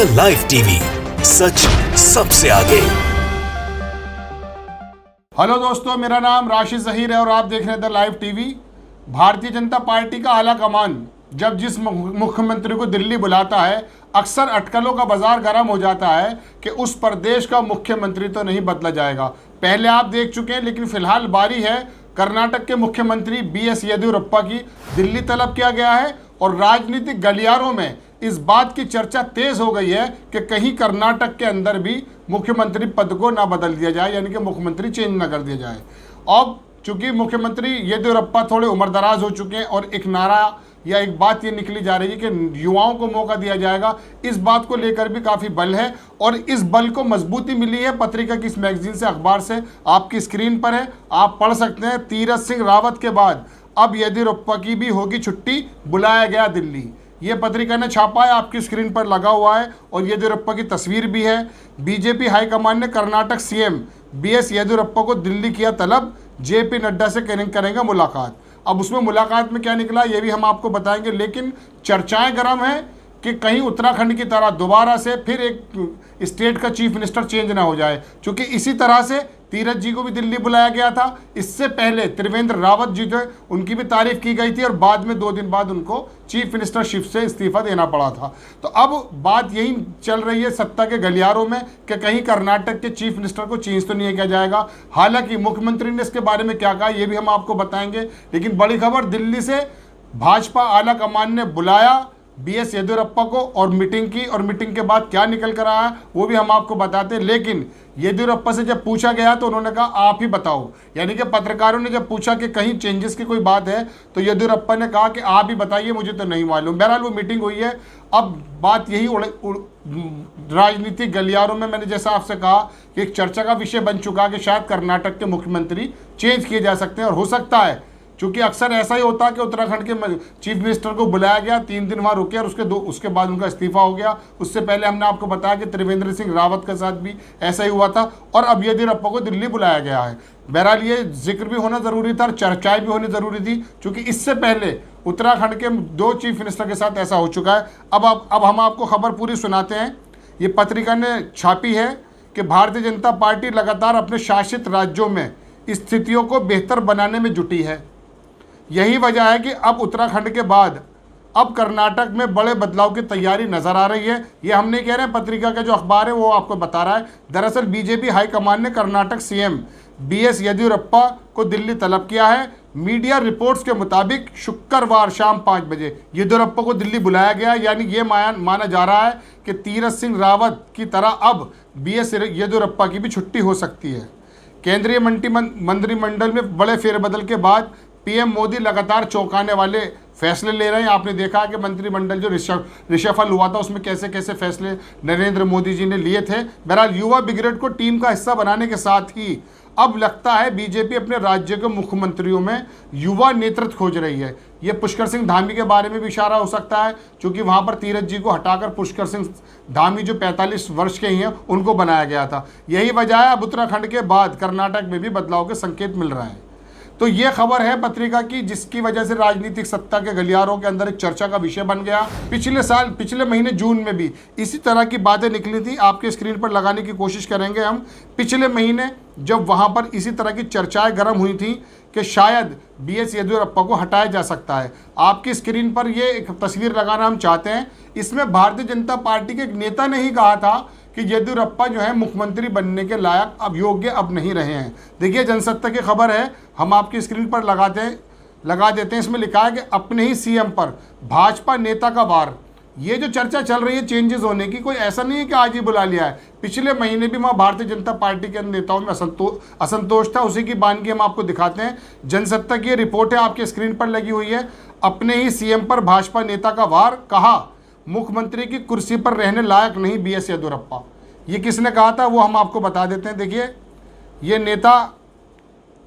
The live TV, सच सबसे आगे। Hello दोस्तों, मेरा नाम राशिद जहीर है और आप देख रहे हैं the live TV. Bharatiya Janata party का आला कमान जब जिस मुख्यमंत्री को दिल्ली बुलाता है, अक्सर अटकलों का बाजार गर्म हो जाता है कि उस प्रदेश का मुख्यमंत्री तो नहीं बदला जाएगा। पहले आप देख चुके हैं, लेकिन फिलहाल बारी है कर्नाटक के मुख्यमंत्री BS येदियुरप्पा की। दिल्ली तलब किया गया है और राजनीतिक गलियारों में इस बात की चर्चा तेज हो गई है कि कहीं कर्नाटक के अंदर भी मुख्यमंत्री पद को ना बदल दिया जाए, यानी कि मुख्यमंत्री चेंज ना कर दिया जाए। अब चूंकि मुख्यमंत्री येदियुरप्पा थोड़े उम्रदराज हो चुके हैं और एक नारा या एक बात ये निकली जा रही है कि युवाओं को मौका दिया जाएगा, इस बात को लेकर भी काफ़ी बल है और इस बल को मजबूती मिली है पत्रिका की इस मैगजीन से, अखबार से। आपकी स्क्रीन पर है, आप पढ़ सकते हैं। तीरथ सिंह रावत के बाद अब येदियुरप्पा की भी होगी छुट्टी, बुलाया गया दिल्ली। ये पत्रिका ने छापा है, आपकी स्क्रीन पर लगा हुआ है और येदियुरप्पा की तस्वीर भी है। बीजेपी हाईकमान ने कर्नाटक CM BS येदियुरप्पा को दिल्ली किया तलब, JP नड्डा से करेंगे मुलाकात। अब उसमें मुलाकात में क्या निकला ये भी हम आपको बताएंगे, लेकिन चर्चाएं गर्म हैं कि कहीं उत्तराखंड की तरह दोबारा से फिर एक स्टेट का चीफ मिनिस्टर चेंज ना हो जाए, क्योंकि इसी तरह से तीरथ जी को भी दिल्ली बुलाया गया था। इससे पहले त्रिवेंद्र रावत जी जो उनकी भी तारीफ की गई थी और बाद में 2 दिन बाद उनको चीफ मिनिस्टरशिप से इस्तीफा देना पड़ा था। तो अब बात यही चल रही है सत्ता के गलियारों में कि कहीं कर्नाटक के चीफ मिनिस्टर को चेंज तो नहीं किया जाएगा। हालांकि मुख्यमंत्री ने इसके बारे में क्या कहा ये भी हम आपको बताएंगे, लेकिन बड़ी खबर दिल्ली से भाजपा आला कमान ने बुलाया BS येदियुरप्पा को और मीटिंग की, और मीटिंग के बाद क्या निकल कर आया वो भी हम आपको बताते हैं। लेकिन येदियुरप्पा से जब पूछा गया तो उन्होंने कहा आप ही बताओ, यानी कि पत्रकारों ने जब पूछा कि कहीं चेंजेस की कोई बात है तो येदियुरप्पा ने कहा कि आप ही बताइए, मुझे तो नहीं मालूम। बहरहाल वो मीटिंग हुई है। अब बात यही राजनीतिक गलियारों में मैंने जैसा आपसे कहा कि एक चर्चा का विषय बन चुका कि शायद कर्नाटक के मुख्यमंत्री चेंज किए जा सकते हैं, और हो सकता है क्योंकि अक्सर ऐसा ही होता है कि उत्तराखंड के चीफ मिनिस्टर को बुलाया गया, 3 दिन वहाँ रुके और उसके बाद उनका इस्तीफा हो गया। उससे पहले हमने आपको बताया कि त्रिवेंद्र सिंह रावत के साथ भी ऐसा ही हुआ था, और अब येदियुरप्पा को दिल्ली बुलाया गया है। बहरहाल ये जिक्र भी होना ज़रूरी था और चर्चाएँ भी होनी ज़रूरी थी, क्योंकि इससे पहले उत्तराखंड के 2 चीफ मिनिस्टर के साथ ऐसा हो चुका है। अब हम आपको खबर पूरी सुनाते हैं। ये पत्रिका ने छापी है कि भारतीय जनता पार्टी लगातार अपने शासित राज्यों में स्थितियों को बेहतर बनाने में जुटी है। यही वजह है कि अब उत्तराखंड के बाद अब कर्नाटक में बड़े बदलाव की तैयारी नजर आ रही है। ये हम नहीं कह रहे हैं, पत्रिका का जो अखबार है वो आपको बता रहा है। दरअसल बीजेपी हाईकमान ने कर्नाटक CM BS येदियुरप्पा को दिल्ली तलब किया है। मीडिया रिपोर्ट्स के मुताबिक शुक्रवार शाम 5 बजे येदियुरप्पा को दिल्ली बुलाया गया, यानी ये माना जा रहा है कि तीरथ सिंह रावत की तरह अब BS येदियुरप्पा की भी छुट्टी हो सकती है। केंद्रीय मंत्रिमंडल में बड़े फेरबदल के बाद PM मोदी लगातार चौंकाने वाले फैसले ले रहे हैं। आपने देखा कि मंत्रिमंडल जो रिशफल हुआ था उसमें कैसे कैसे फैसले नरेंद्र मोदी जी ने लिए थे। बहरहाल युवा ब्रिगेड को टीम का हिस्सा बनाने के साथ ही अब लगता है बीजेपी अपने राज्य के मुख्यमंत्रियों में युवा नेतृत्व खोज रही है। ये पुष्कर सिंह धामी के बारे में भी इशारा हो सकता है, क्योंकि वहाँ पर तीरथ जी को हटाकर पुष्कर सिंह धामी जो 45 वर्ष के ही हैं उनको बनाया गया था। यही वजह है अब उत्तराखंड के बाद कर्नाटक में भी बदलाव के संकेत मिल रहे हैं। तो ये खबर है पत्रिका की, जिसकी वजह से राजनीतिक सत्ता के गलियारों के अंदर एक चर्चा का विषय बन गया। पिछले महीने जून में भी इसी तरह की बातें निकली थी। आपके स्क्रीन पर लगाने की कोशिश करेंगे हम। पिछले महीने जब वहां पर इसी तरह की चर्चाएं गर्म हुई थी कि शायद BS येदियुरप्पा को हटाया जा सकता है। आपकी स्क्रीन पर ये एक तस्वीर लगाना हम चाहते हैं। इसमें भारतीय जनता पार्टी के एक नेता ने ही कहा था कि येदियुरप्पा जो है मुख्यमंत्री बनने के लायक अब योग्य अब नहीं रहे हैं। देखिए जनसत्ता की खबर है, हम आपकी स्क्रीन पर लगा देते हैं। इसमें लिखा है कि अपने ही CM पर भाजपा नेता का वार। ये जो चर्चा चल रही है चेंजेस होने की, कोई ऐसा नहीं है कि आज ही बुला लिया है। पिछले महीने भी वहाँ भारतीय जनता पार्टी के नेताओं में असंतोष था, उसी की बानगी हम आपको दिखाते हैं। जनसत्ता की रिपोर्ट है, आपके स्क्रीन पर लगी हुई है। अपने ही CM पर भाजपा नेता का वार, कहा मुख्यमंत्री की कुर्सी पर रहने लायक नहीं BS येदियुरप्पा। ये किसने कहा था वो हम आपको बता देते हैं। देखिए ये नेता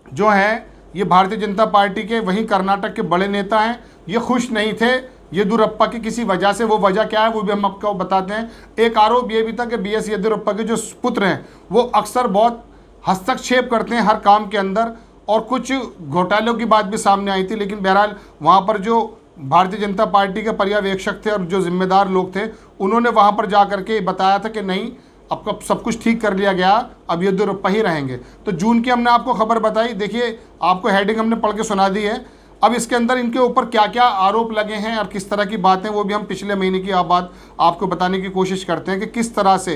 जो हैं ये भारतीय जनता पार्टी के वहीं कर्नाटक के बड़े नेता हैं। ये खुश नहीं थे येदियुरप्पा की किसी वजह से। वो वजह क्या है वो भी हम आपको बताते हैं। एक आरोप ये भी था कि BS येदियुरप्पा के जो पुत्र हैं वो अक्सर बहुत हस्तक्षेप करते हैं हर काम के अंदर, और कुछ घोटालों की बात भी सामने आई थी। लेकिन बहरहाल वहाँ पर जो भारतीय जनता पार्टी के पर्यवेक्षक थे और जो जिम्मेदार लोग थे उन्होंने वहाँ पर जा करके बताया था कि नहीं, अब सब कुछ ठीक कर लिया गया, अब येदियुरप्पा ही रहेंगे। तो जून की हमने आपको खबर बताई, देखिए आपको हेडिंग हमने पढ़ के सुना दी है। अब इसके अंदर इनके ऊपर क्या क्या आरोप लगे हैं और किस तरह की बातें, वो भी हम पिछले महीने की बात आपको बताने की कोशिश करते हैं कि किस तरह से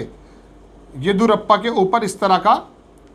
येदियुरप्पा के ऊपर इस तरह का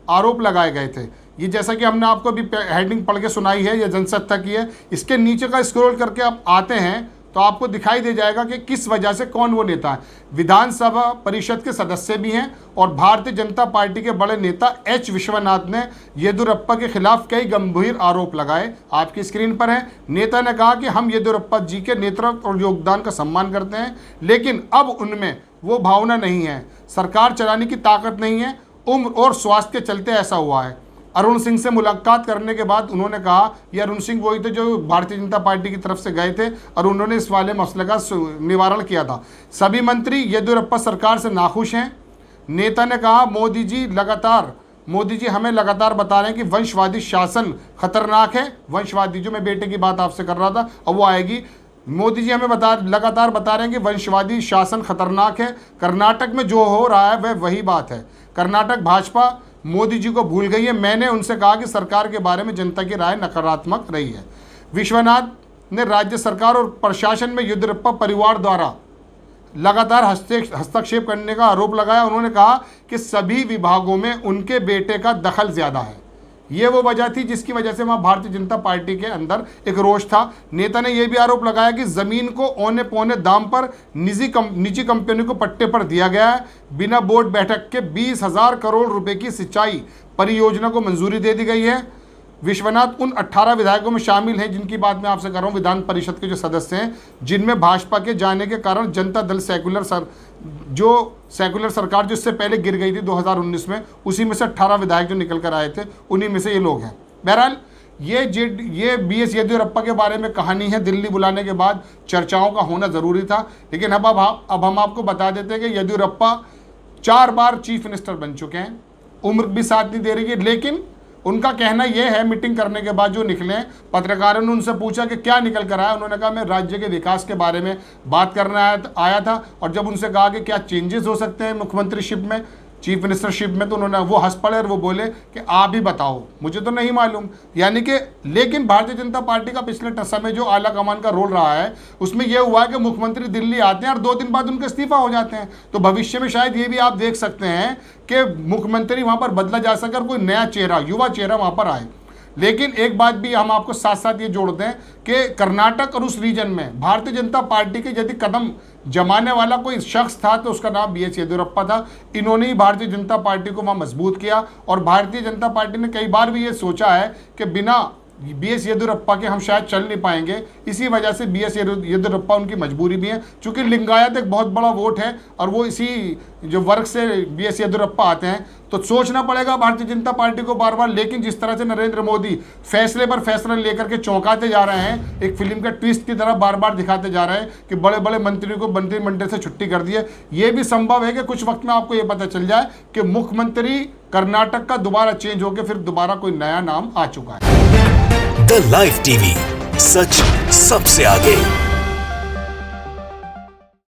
आरोप लगाए गए थे। ये जैसा कि हमने आपको भी हेडिंग पढ़ के सुनाई है, ये जनसत्ता की है। इसके नीचे का स्क्रॉल करके आप आते हैं तो आपको दिखाई दे जाएगा कि किस वजह से कौन वो नेता है। विधानसभा परिषद के सदस्य भी हैं और भारतीय जनता पार्टी के बड़े नेता एच विश्वनाथ ने येदियुरप्पा के खिलाफ कई गंभीर आरोप लगाए। आपकी स्क्रीन पर है। नेता ने कहा कि हम येदियुरप्पा जी के नेतृत्व और योगदान का सम्मान करते हैं, लेकिन अब उनमें वो भावना नहीं है, सरकार चलाने की ताकत नहीं है, उम्र और स्वास्थ्य के चलते ऐसा हुआ है। अरुण सिंह से मुलाकात करने के बाद उन्होंने कहा, ये अरुण सिंह वही थे जो भारतीय जनता पार्टी की तरफ से गए थे और उन्होंने इस वाले मसले का निवारण किया था। सभी मंत्री येदियुरप्पा सरकार से नाखुश हैं। नेता ने कहा, मोदी जी हमें लगातार बता रहे हैं कि वंशवादी शासन खतरनाक है। वंशवादी, जो मैं बेटे की बात आपसे कर रहा था, अब वो आएगी। मोदी जी हमें लगातार बता रहे हैं कि वंशवादी शासन खतरनाक है। कर्नाटक में जो हो रहा है वह वही बात है। कर्नाटक भाजपा मोदी जी को भूल गई है। मैंने उनसे कहा कि सरकार के बारे में जनता की राय नकारात्मक रही है। विश्वनाथ ने राज्य सरकार और प्रशासन में येदियुरप्पा परिवार द्वारा लगातार हस्तक्षेप करने का आरोप लगाया। उन्होंने कहा कि सभी विभागों में उनके बेटे का दखल ज़्यादा है। ये वो वजह थी जिसकी वजह से वहाँ भारतीय जनता पार्टी के अंदर एक रोष था। नेता ने यह भी आरोप लगाया कि ज़मीन को औने पौने दाम पर निजी कंपनियों को पट्टे पर दिया गया है। बिना बोर्ड बैठक के 20,000 करोड़ रुपए की सिंचाई परियोजना को मंजूरी दे दी गई है। विश्वनाथ उन 18 विधायकों में शामिल हैं जिनकी बात मैं आपसे कर रहा हूँ, विधान परिषद के जो सदस्य हैं, जिनमें भाजपा के जाने के कारण जनता दल सेकुलर सरकार जो इससे पहले गिर गई थी 2019 में, उसी में से 18 विधायक जो निकल कर आए थे, उन्हीं में से ये लोग हैं। बहरहाल ये BS येदियुरप्पा के बारे में कहानी है। दिल्ली बुलाने के बाद चर्चाओं का होना ज़रूरी था, लेकिन अब हम आपको बता देते हैं कि येदियुरप्पा 4 बार चीफ मिनिस्टर बन चुके हैं। उम्र भी साथ नहीं दे रही है, लेकिन उनका कहना यह है, मीटिंग करने के बाद जो निकले, पत्रकारों ने उनसे पूछा कि क्या निकल कर आया। उन्होंने कहा, मैं राज्य के विकास के बारे में बात करने आया था। और जब उनसे कहा कि क्या चेंजेस हो सकते हैं मुख्यमंत्रीशिप में, चीफ मिनिस्टरशिप में, तो उन्होंने वो हंस पड़े और वो बोले कि आप ही बताओ, मुझे तो नहीं मालूम। यानी कि लेकिन भारतीय जनता पार्टी का पिछले समय जो आला कमान का रोल रहा है, उसमें यह हुआ है कि मुख्यमंत्री दिल्ली आते हैं और 2 दिन बाद उनके इस्तीफा हो जाते हैं। तो भविष्य में शायद ये भी आप देख सकते हैं कि मुख्यमंत्री वहाँ पर बदला जा सके और कोई नया चेहरा, युवा चेहरा वहाँ पर आए। लेकिन एक बात भी हम आपको साथ साथ ये जोड़ते हैं कि कर्नाटक और उस रीजन में भारतीय जनता पार्टी के यदि कदम जमाने वाला कोई शख्स था तो उसका नाम BS येदियुरप्पा था। इन्होंने ही भारतीय जनता पार्टी को वहाँ मजबूत किया और भारतीय जनता पार्टी ने कई बार भी ये सोचा है कि बिना BS येदियुरप्पा के हम शायद चल नहीं पाएंगे। इसी वजह से BS येदियुरप्पा उनकी मजबूरी भी है, क्योंकि लिंगायत एक बहुत बड़ा वोट है और वो इसी जो वर्ग से BS येदियुरप्पा आते हैं। तो सोचना पड़ेगा भारतीय जनता पार्टी को बार बार। लेकिन जिस तरह से नरेंद्र मोदी फैसले पर फैसला लेकर के चौंकाते जा रहे हैं, एक फिल्म के ट्विस्ट की तरह बार बार दिखाते जा रहे हैं कि बड़े बड़े मंत्रियों को मंत्रिमंडल से छुट्टी कर दी है। ये भी संभव है कि कुछ वक्त में आपको ये पता चल जाए कि मुख्यमंत्री कर्नाटक का दोबारा चेंज होकर फिर दोबारा कोई नया नाम आ चुका है। द लाइव टीवी, सच सबसे आगे।